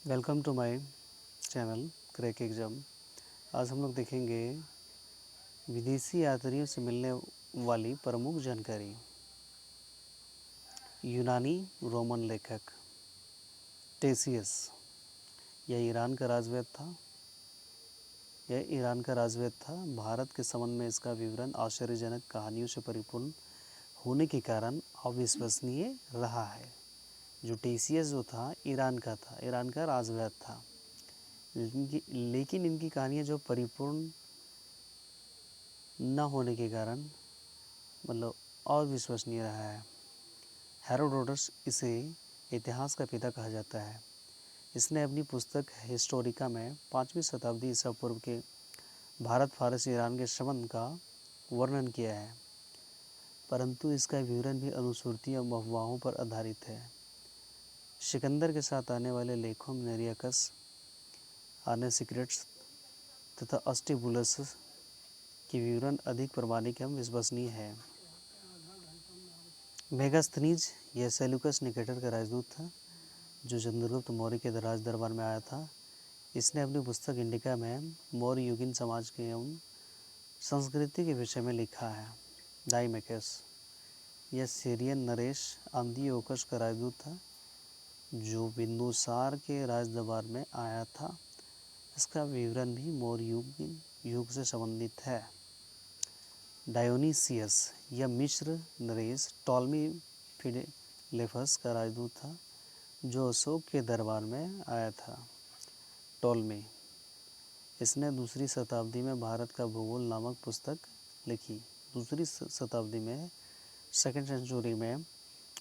Welcome to my channel crack exam. आज हम लोग देखेंगे विदेशी यात्रियों से मिलने वाली प्रमुख जानकारी। यूनानी रोमन लेखक टेसियस यह ईरान का राजवैद था। भारत के संबंध में इसका विवरण आश्चर्यजनक कहानियों से परिपूर्ण होने के कारण अविश्वसनीय रहा है। जो टेसियस जो था ईरान का राजवैद था, लेकिन इनकी कहानियाँ जो परिपूर्ण न होने के कारण मतलब अविश्वसनीय रहा है। हेरोडोटस इसे इतिहास का पिता कहा जाता है। इसने अपनी पुस्तक हिस्टोरिका में 5वीं शताब्दी ईसा पूर्व के भारत फारस ईरान के संबंध का वर्णन किया है, परंतु इसका विवरण भी अनुश्रुति और अफवाहों पर आधारित है। सिकंदर के साथ आने वाले लेखों में नेरियकस, आने सीक्रेट्स तथा अस्टिबुलस की विवरण अधिक प्रामाणिक एवं विश्वसनीय है। मेगास्थनीज यह सेल्यूकस निकेटर का राजदूत था, जो चंद्रगुप्त मौर्य के राज दरबार में आया था। इसने अपनी पुस्तक इंडिका में मौर्य युगीन समाज के एवं संस्कृति के विषय में लिखा है। डाइमेकस यह सीरियन नरेश अंतियोकस का राजदूत था, जो बिंदुसार के राज दरबार में आया था। इसका विवरण भी मौर्य युग से संबंधित है। डायोनीसियस यह मिस्र नरेश टॉलमी फिलेफस का राजदूत था, जो अशोक के दरबार में आया था। टॉलमी इसने दूसरी शताब्दी में भारत का भूगोल नामक पुस्तक लिखी। दूसरी शताब्दी में सेकेंड सेंचुरी में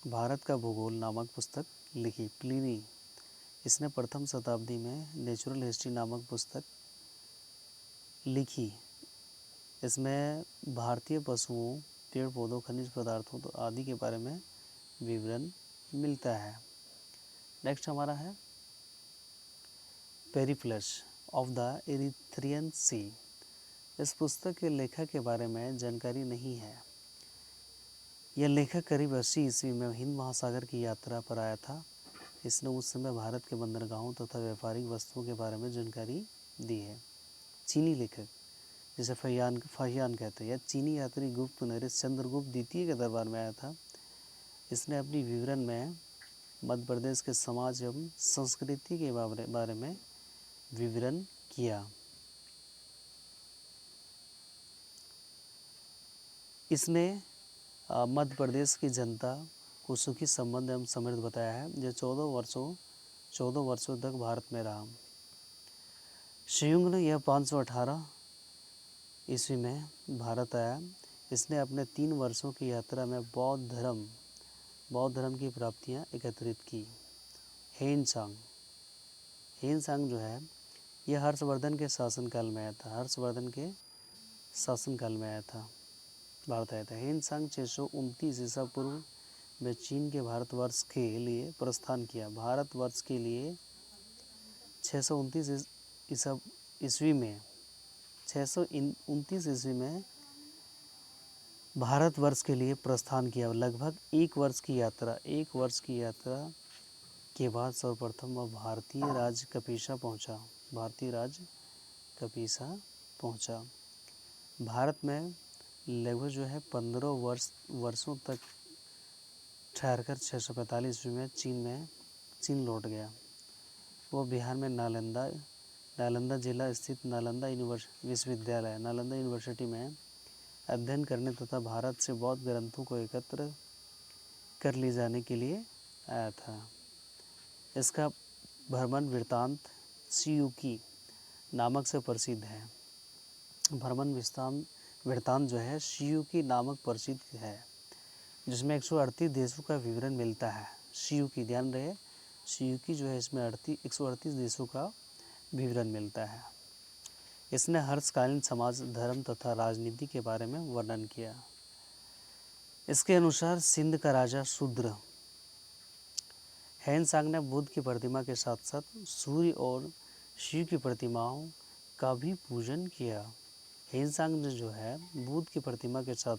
भारत का भूगोल नामक पुस्तक लिखी। प्लिनी इसने प्रथम शताब्दी में नेचुरल हिस्ट्री नामक पुस्तक लिखी। इसमें भारतीय पशुओं, पेड़ पौधों, खनिज पदार्थों आदि के बारे में विवरण मिलता है। नेक्स्ट हमारा है पेरिप्लस ऑफ द इरिथ्रियन सी। इस पुस्तक के लेखक के बारे में जानकारी नहीं है। यह लेखक करीब 80 ईस्वी में हिंद महासागर की यात्रा पर आया था। इसने उस समय भारत के बंदरगाहों तथा व्यापारिक वस्तुओं के बारे में जानकारी दी है। चीनी लेखक जिसे फाहियान कहते हैं, यह चीनी यात्री गुप्त नरेश चंद्रगुप्त द्वितीय के दरबार में आया था। इसने अपनी विवरण में मध्य प्रदेश के समाज एवं संस्कृति के बारे में विवरण किया। इसने मध्य प्रदेश की जनता को सुखी संबंध एवं समृद्ध बताया है, जो 14 वर्षों तक भारत में रहा। शयुंग यह 518 ईस्वी में भारत आया। इसने अपने 3 वर्षों की यात्रा में बौद्ध धर्म की प्राप्तियां एकत्रित की। हेनसांग जो है यह हर्षवर्धन के शासनकाल में आया था। भारत आया था। हेनसांग 629 ईसा पूर्व में चीन के भारतवर्ष के लिए प्रस्थान किया। भारतवर्ष के लिए 629 ईस्वी में भारतवर्ष के लिए प्रस्थान किया। लगभग एक वर्ष की यात्रा के बाद सर्वप्रथम वह भारतीय राज कपीसा पहुंचा। भारत में लगभग जो है 15 वर्षों तक ठहरकर 645 ईस्वी में चीन लौट गया। वो बिहार में नालंदा जिला स्थित नालंदा यूनिवर्सिटी में अध्ययन करने तथा भारत से बौद्ध ग्रंथों को एकत्र कर ले जाने के लिए आया था। इसका भ्रमण वृत्तांत शियुकी नामक से प्रसिद्ध है। भ्रमण वृत्तांत जो है शियुकी नामक प्रसिद्ध है, जिसमें 138 देशों का विवरण मिलता है। शियुकी ध्यान रहे, शियुकी जो है इसमें 138 देशों का विवरण मिलता है। इसने हर्षकालीन समाज, धर्म तथा राजनीति के बारे में वर्णन किया। इसके अनुसार सिंध का राजा शूद्र हेनसांग ने बुद्ध की प्रतिमा के साथ साथ सूर्य और शिव की प्रतिमाओं का भी पूजन किया। हेनसांग ने जो है बुद्ध की प्रतिमा के साथ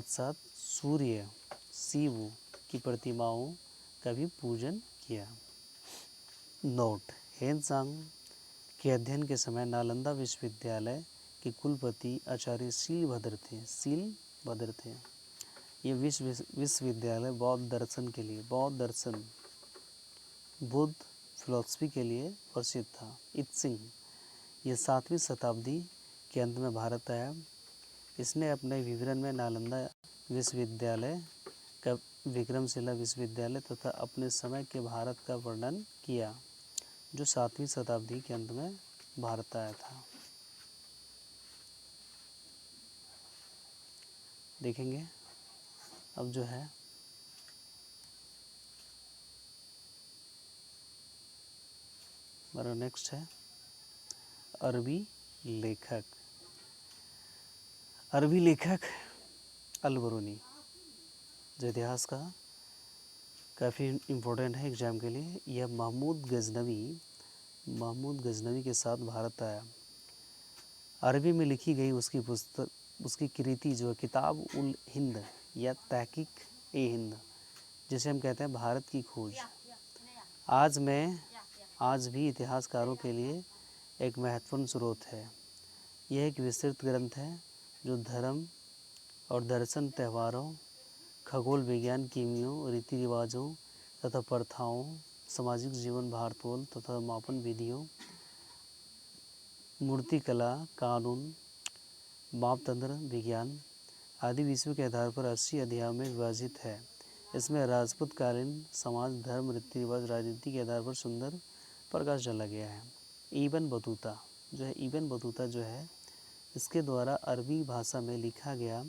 साथ सूर्य, शिव की प्रतिमाओं का भी पूजन किया। नोट: हेनसांग के अध्ययन के समय नालंदा विश्वविद्यालय के कुलपति आचार्य शीलभद्र थे। ये विश्वविद्यालय बौद्ध दर्शन के लिए, बुद्ध फिलॉसफी के लिए प्रसिद्ध था। इत्सिंग ये 7वीं शताब्दी के अंत में भारत आया। इसने अपने विवरण में नालंदा विश्वविद्यालय का विक्रमशिला विश्वविद्यालय तथा अपने समय के भारत का वर्णन किया, जो 7वीं शताब्दी के अंत में भारत आया था। देखेंगे अब जो है हमारा नेक्स्ट है अरबी लेखक। अरबी लेखक अल-बरूनी, जो इतिहास का काफ़ी इम्पोर्टेंट है एग्ज़ाम के लिए। यह महमूद गजनवी के साथ भारत आया। अरबी में लिखी गई उसकी पुस्तक, उसकी कृति जो है किताब उल हिंद या तहकीक ए हिंद, जिसे हम कहते हैं भारत की खोज, आज भी इतिहासकारों के लिए एक महत्वपूर्ण स्रोत है। यह एक विस्तृत ग्रंथ है जो धर्म और दर्शन, त्योहारों, खगोल विज्ञान, कीमियों, रीति रिवाजों तथा प्रथाओं, सामाजिक जीवन, भारतोल तथा मापन विधियों, मूर्तिकला, कानून, मापतंत्र विज्ञान आदि विषयों के आधार पर 80 अध्यायों में विभाजित है। इसमें राजपूत कालीन समाज, धर्म, रीति रिवाज, राजनीति के आधार पर सुंदर प्रकाश डाला गया है। इब्न बतूता जो है इसके द्वारा अरबी भाषा में लिखा गया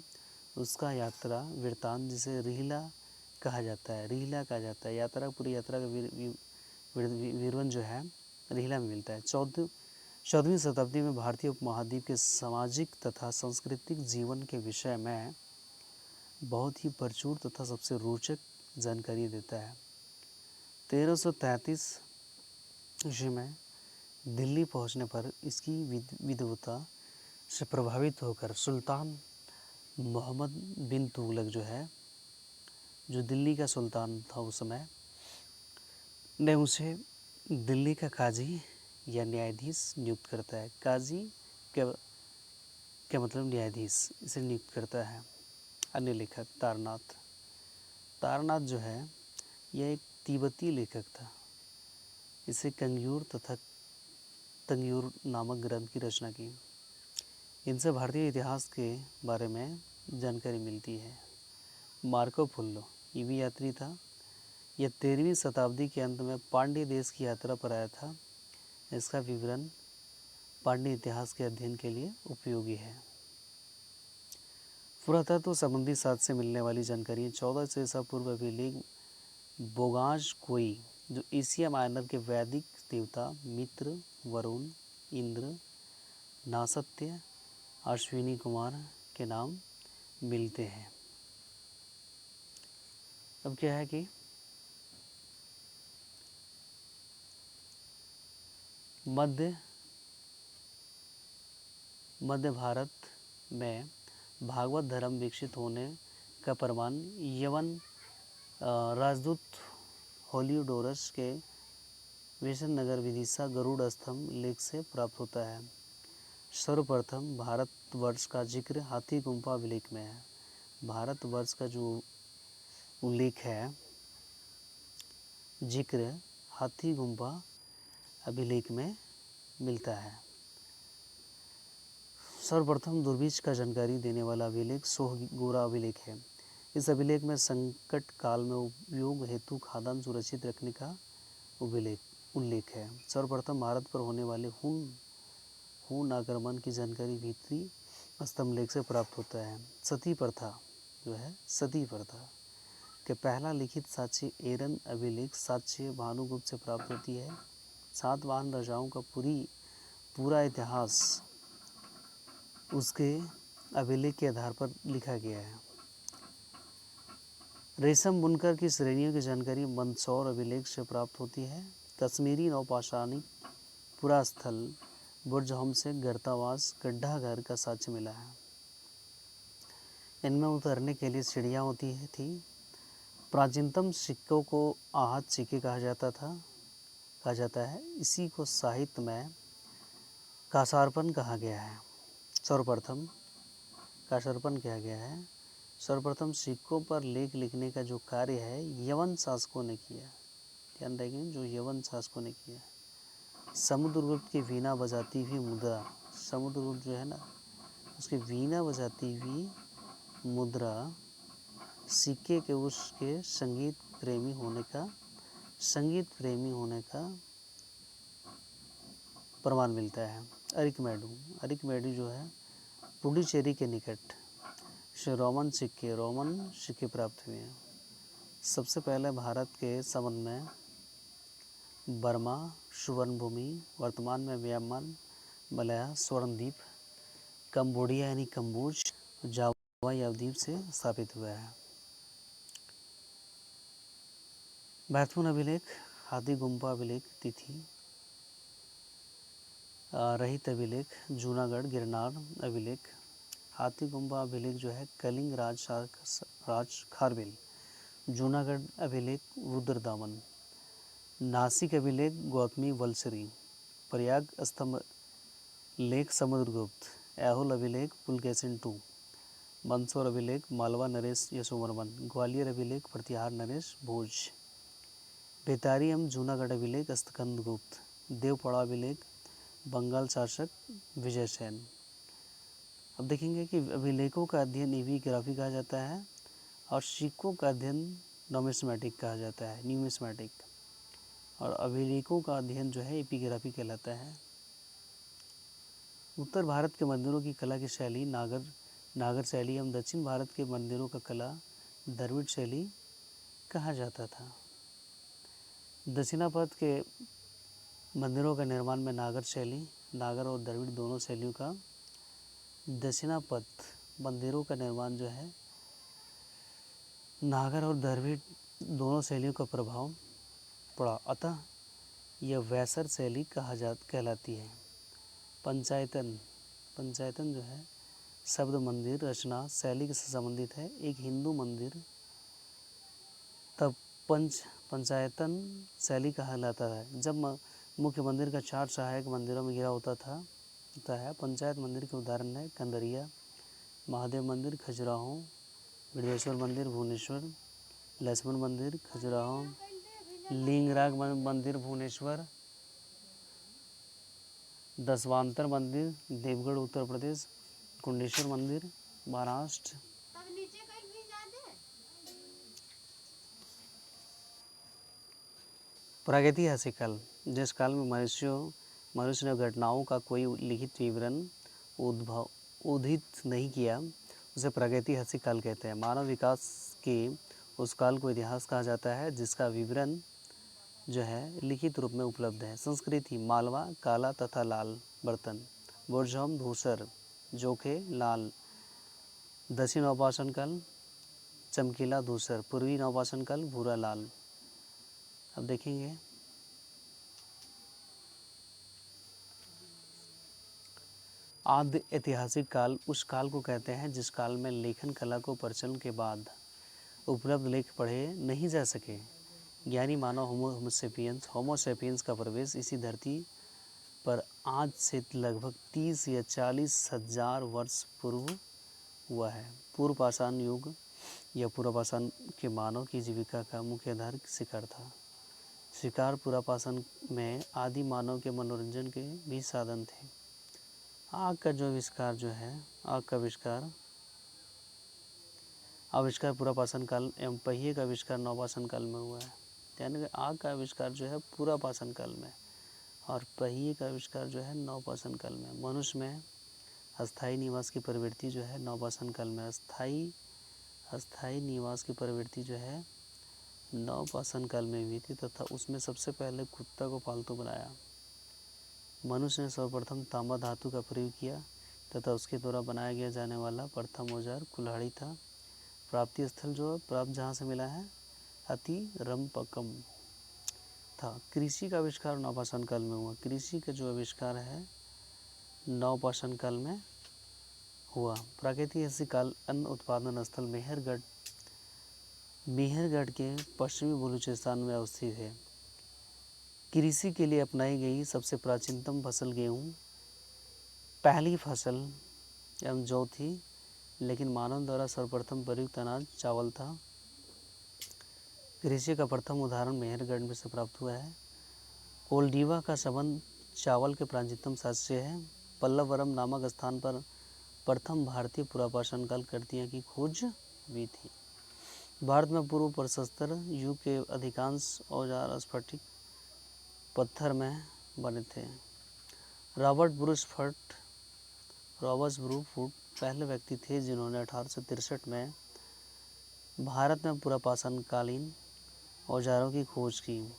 उसका यात्रा वृत्तांत, जिसे रिहला कहा जाता है। यात्रा, पूरी यात्रा का विवरण जो है रिहला में मिलता है। 14वीं शताब्दी में भारतीय उपमहाद्वीप के सामाजिक तथा सांस्कृतिक जीवन के विषय में बहुत ही प्रचुर तथा सबसे रोचक जानकारी देता है। 1333 ईस्वी में दिल्ली पहुंचने पर इसकी विद्वता से प्रभावित होकर सुल्तान मोहम्मद बिन तुगलक जो दिल्ली का सुल्तान था उस समय, ने उसे दिल्ली का काजी या न्यायाधीश नियुक्त करता है। काजी क्या मतलब न्यायाधीश, इसे नियुक्त करता है। अन्य लेखक तारनाथ जो है यह एक तिब्बती लेखक था। इसे तंग्यूर नामक ग्रंथ की रचना की। इनसे भारतीय इतिहास के बारे में जानकारी मिलती है। मार्को पोलो ये भी यात्री था। यह 13वीं शताब्दी के अंत में पांड्य देश की यात्रा पर आया था। इसका विवरण पांड्य इतिहास के अध्ययन के लिए उपयोगी है। पुरातत्व संबंधी शास्त्र से मिलने वाली जानकारी 1400 ईसा पूर्व अभिलेख बोगाज कोई, जो एशिया माइनर के वैदिक देवता मित्र, वरुण, इंद्र, नासत्य, अश्विनी कुमार के नाम मिलते हैं। अब क्या है कि मध्य भारत में भागवत धर्म विकसित होने का प्रमाण यवन राजदूत होलियोडोरस के विजयनगर विदिशा गरुड़ स्तंभ लेख से प्राप्त होता है। सर्वप्रथम भारतवर्ष का जिक्र हाथी गुम्फा अभिलेख में है। भारतवर्ष का जो उल्लेख है, जिक्र हाथी गुम्फा अभिलेख में मिलता है। सर्वप्रथम दुर्भिक्ष का जानकारी देने वाला अभिलेख सोहगोरा अभिलेख है। इस अभिलेख में संकट काल में उपयोग हेतु खाद्यान्न सुरक्षित रखने का उल्लेख है। सर्वप्रथम भारत पर होने वाले हुन आक्रमण की जानकारी भीतरी स्तंभ लेख से प्राप्त होता है। सती प्रथा के पहला लिखित साक्ष्य एरन अभिलेख साक्ष्य भानुगुप्त से प्राप्त होती है। सातवाहन राजाओं का पूरा इतिहास उसके अभिलेख के आधार पर लिखा गया है। रेशम बुनकर की श्रेणियों की जानकारी मंदसौर अभिलेख से प्राप्त होती है। कश्मीरी नौपाषाणिक पुरास्थल बुर्जहम से गर्तावास गड्ढा घर का साक्ष्य मिला है। इनमें उतरने के लिए सीढ़ियाँ होती थी। प्राचीनतम सिक्कों को आहत सिक्के कहा जाता है। इसी को साहित्य में काशार्पण कहा गया है। सर्वप्रथम काशार्पण किया गया है। सर्वप्रथम सिक्कों पर लेख लिखने का जो कार्य है यवन शासकों ने किया। ध्यान रखें, जो यवन शासकों ने किया। समुद्रगुप्त की वीणा बजाती हुई मुद्रा, समुद्रगुप्त जो है ना, उसकी वीणा बजाती हुई मुद्रा सिक्के के उसके संगीत प्रेमी होने का प्रमाण मिलता है। अरिकमेडू जो है पुडुचेरी के निकट से रोमन सिक्के प्राप्त हुए हैं। सबसे पहले भारत के संबंध में बर्मा, सुवर्णभूमि, वर्तमान में म्यांमार, मलया, स्वर्णद्वीप, कंबोडिया यानी कम्बोज, जावा या द्वीप से स्थापित हुआ है। महत्वपूर्ण अभिलेख, हाथी गुम्फा अभिलेख तिथि, रहित अभिलेख, जूनागढ़ गिरनार अभिलेख। हाथी गुम्फा अभिलेख जो है कलिंग राज खारवेल। जूनागढ़ अभिलेख रुद्रदामन। नासिक अभिलेख गौतमी वलसरी। प्रयाग स्तंभ लेख समुद्रगुप्त। ऐहोल अभिलेख पुलकेशिन II। मंदसौर अभिलेख मालवा नरेश यशोवर्मन। ग्वालियर अभिलेख प्रतिहार नरेश भोज। बेतारी एवं जूनागढ़ अभिलेख स्कंदगुप्त। देवपड़ा अभिलेख बंगाल शासक विजय सेन। अब देखेंगे कि अभिलेखों का अध्ययन एपिग्राफी कहा जाता है और सिक्कों का अध्ययन न्यूमिस्मेटिक कहा जाता है, न्यूमिस्मेटिक। और अभिलेखों का अध्ययन जो है एपिग्राफी कहलाता है। उत्तर भारत के मंदिरों की कला की शैली नागर शैली एवं दक्षिण भारत के मंदिरों का कला द्रविड़ शैली कहा जाता था। दक्षिणापथ के मंदिरों का निर्माण में नागर और द्रविड़ दोनों शैलियों का, दक्षिणापथ मंदिरों का निर्माण जो है नागर और द्रविड़ दोनों शैलियों का प्रभाव पड़ा, अतः यह वैसर शैली कहलाती है। पंचायतन जो है शब्द मंदिर रचना शैली के से संबंधित है। एक हिंदू मंदिर तब पंचायतन शैली कहलाता है जब मुख्य मंदिर का 4 सहायक मंदिरों में घिरा होता है। पंचायत मंदिर के उदाहरण है कंदरिया महादेव मंदिर खजुराहो, बिरदेश्वर मंदिर भुवनेश्वर, लक्ष्मण मंदिर खजुराहो, लिंगराज मंदिर भुवनेश्वर, दशवांतर मंदिर देवगढ़ उत्तर प्रदेश, कुंडेश्वर मंदिर महाराष्ट्र। प्रागैतिहासिक काल, जिस काल में मनुष्य ने घटनाओं का कोई लिखित विवरण उद्धृत नहीं किया, उसे प्रागैतिहासिक काल कहते हैं। मानव विकास के उस काल को इतिहास कहा जाता है जिसका विवरण जो है लिखित रूप में उपलब्ध है। संस्कृति, मालवा काला तथा लाल बर्तन, बोरझोम धूसर, जोखे लाल। दक्षिण नवपाषाण काल चमकीला धूसर, पूर्वी नवपाषाण काल भूरा लाल। अब देखेंगे आद्य ऐतिहासिक काल उस काल को कहते हैं जिस काल में लेखन कला को प्रचलन के बाद उपलब्ध लेख पढ़े नहीं जा सके। ज्ञानी मानव होमोसेपियंस का प्रवेश इसी धरती पर आज से लगभग 30 या 40 हजार वर्ष पूर्व हुआ है। पूर्व पाषाण युग या पुरापाषाण के मानव की जीविका का मुख्य आधार शिकार था। शिकार पुरापाषाण में आदि मानव के मनोरंजन के भी साधन थे। आग का जो आविष्कार जो है आग का आविष्कार पुरापाषाण काल एवं पहिए का आविष्कार नवपाषाण काल में हुआ है। यानी आग का आविष्कार जो है पुरापाषाण काल में और पहिए का आविष्कार जो है नवपाषाण काल में। मनुष्य में अस्थायी निवास की प्रवृत्ति जो है नवपाषाण काल में, अस्थायी निवास की प्रवृत्ति जो है नवपाषाण काल में हुई थी तथा उसमें सबसे पहले कुत्ता को पालतू बनाया। मनुष्य ने सर्वप्रथम तांबा धातु का प्रयोग किया तथा उसके द्वारा बनाया गया जाने वाला प्रथम औजार कुल्हाड़ी था। प्राप्ति स्थल जो प्राप्त जहाँ से मिला है अति रंपकम था। कृषि का आविष्कार नवपाषाण काल में हुआ। कृषि का जो आविष्कार है नवपाषाण काल में हुआ। प्रागैतिहासिक काल अन्न उत्पादन स्थल मेहरगढ़ मेहरगढ़ के पश्चिमी बलूचिस्तान में अवस्थित है। कृषि के लिए अपनाई गई सबसे प्राचीनतम फसल गेहूँ पहली फसल एवं जौ थी, लेकिन मानव द्वारा सर्वप्रथम प्रयुक्त अनाज चावल था। कृषि का प्रथम उदाहरण मेहरगढ़ में से प्राप्त हुआ है। कोल्डीवा का संबंध चावल के प्राचीनतम साक्ष्य से है। पल्लवरम नामक स्थान पर प्रथम भारतीय पुरापाषाण काल कृतियाँ की खोज हुई थी। भारत में पूर्व प्रशस्तर युग के अधिकांश औजार स्फटिक पत्थर में बने थे। रॉबर्ट ब्रूस फुट पहले व्यक्ति थे जिन्होंने 1863 में भारत में पुरापाषाणकालीन औजारों की खोज की।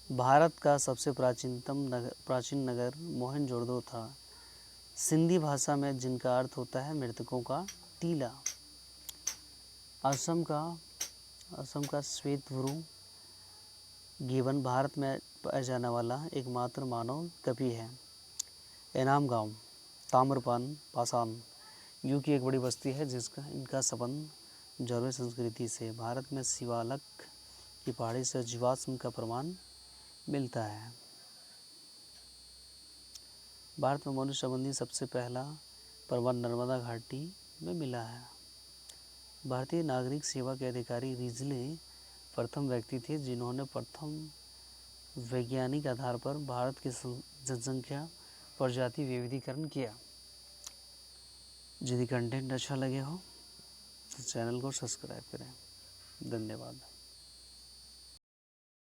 भारत का सबसे प्राचीन नगर मोहनजोदड़ो था। सिंधी भाषा में जिनका अर्थ होता है मृतकों का टीला। असम का श्वेतभ्रू गिबन भारत में पाया जाने वाला एकमात्र मानव कवि है। इनाम गांव ताम्रपान पाषाण युग की एक बड़ी बस्ती है जिसका इनका संबंध जौरवी संस्कृति से। भारत में शिवालक की पहाड़ी से जीवाश्म का प्रमाण मिलता है। भारत में मनुष्य संबंधी सबसे पहला प्रमाण नर्मदा घाटी में मिला है। भारतीय नागरिक सेवा के अधिकारी रिजले प्रथम व्यक्ति थे जिन्होंने प्रथम वैज्ञानिक आधार पर भारत की जनसंख्या प्रजाति विविधीकरण किया। यदि कंटेंट अच्छा लगे हो तो चैनल को सब्सक्राइब करें। धन्यवाद।